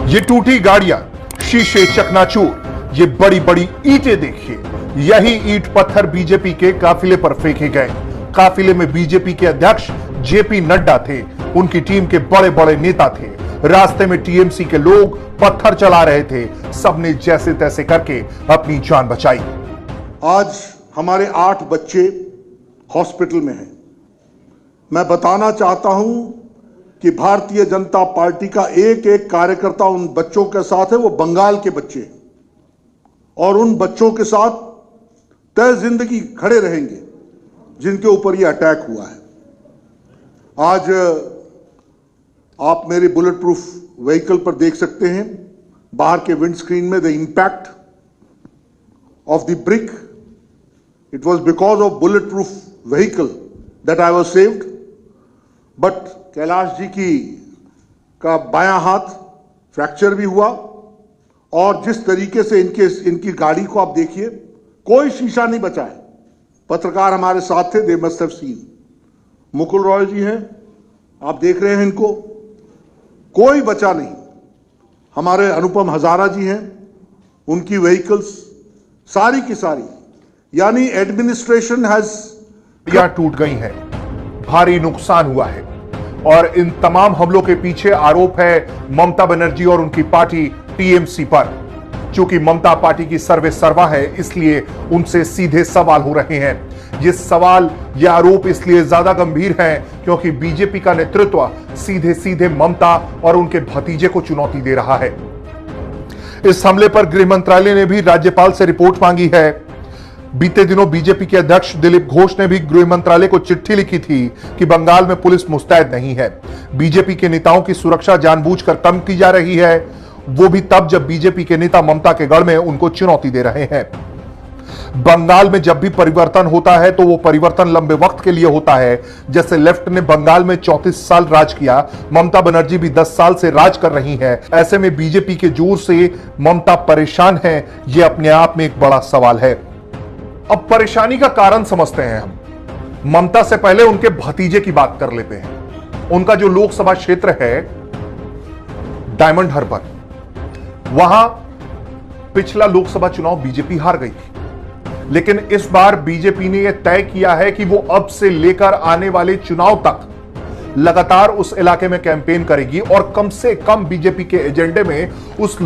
ये टूटी गाड़ियां, शीशे चकनाचूर, ये बड़ी बड़ी ईंटें देखिए। यही ईंट पत्थर बीजेपी के काफिले पर फेंके गए। काफिले में बीजेपी के अध्यक्ष जेपी नड्डा थे, उनकी टीम के बड़े बड़े नेता थे। रास्ते में टीएमसी के लोग पत्थर चला रहे थे। सबने जैसे तैसे करके अपनी जान बचाई। आज हमारे 8 बच्चे हॉस्पिटल में हैं। मैं बताना चाहता हूं कि भारतीय जनता पार्टी का एक एक कार्यकर्ता उन बच्चों के साथ है। वो बंगाल के बच्चे हैं और उन बच्चों के साथ तय जिंदगी खड़े रहेंगे जिनके ऊपर ये अटैक हुआ है। आज आप मेरे बुलेट प्रूफ व्हीकल पर देख सकते हैं, बाहर के विंड स्क्रीन में the impact of the brick. It was because of bullet proof vehicle that I was saved. But Kailash ji का बायां हाथ फ्रैक्चर भी हुआ और जिस तरीके से इनकी गाड़ी को आप देखिए, कोई शीशा नहीं बचा है। पत्रकार हमारे साथ थे, they must have seen. Mukul Roy ji हैं, आप देख रहे हैं इनको, कोई बचा नहीं। हमारे अनुपम हजारा जी हैं, उनकी व्हीकल्स सारी की सारी, यानी एडमिनिस्ट्रेशन हैज टूट गई है, भारी नुकसान हुआ है। और इन तमाम हमलों के पीछे आरोप है ममता बनर्जी और उनकी पार्टी टीएमसी पर। चूंकि ममता पार्टी की सर्वे सर्वा है, इसलिए उनसे सीधे सवाल हो रहे हैं। ये सवाल, ये आरोप इसलिए ज्यादा गंभीर है क्योंकि बीजेपी का नेतृत्व सीधे सीधे ममता और उनके भतीजे को चुनौती दे रहा है। इस हमले पर गृह मंत्रालय ने भी राज्यपाल से रिपोर्ट मांगी है। बीते दिनों बीजेपी के अध्यक्ष दिलीप घोष ने भी गृह मंत्रालय को चिट्ठी लिखी थी कि बंगाल में पुलिस मुस्तैद नहीं है। बीजेपी के नेताओं की सुरक्षा जानबूझकर कम की जा रही है, वो भी तब जब बीजेपी के नेता ममता के गढ़ में उनको चुनौती दे रहे हैं। बंगाल में जब भी परिवर्तन होता है तो वो परिवर्तन लंबे वक्त के लिए होता है। जैसे लेफ्ट ने बंगाल में 34 साल राज किया, ममता बनर्जी भी 10 साल से राज कर रही हैं। ऐसे में बीजेपी के जोर से ममता परेशान है, ये अपने आप में एक बड़ा सवाल है। अब परेशानी का कारण समझते हैं हम। ममता से पहले उनके भतीजे की बात कर लेते हैं। उनका जो लोकसभा क्षेत्र है डायमंड हार्बर, वहां पिछला लोकसभा चुनाव बीजेपी हार गई थी। लेकिन इस बार बीजेपी ने यह तय किया है कि वो अब से लेकर आने वाले चुनाव तक लगातार उस इलाके में कैंपेन करेगी और कम से कम बीजेपी के एजेंडे में उस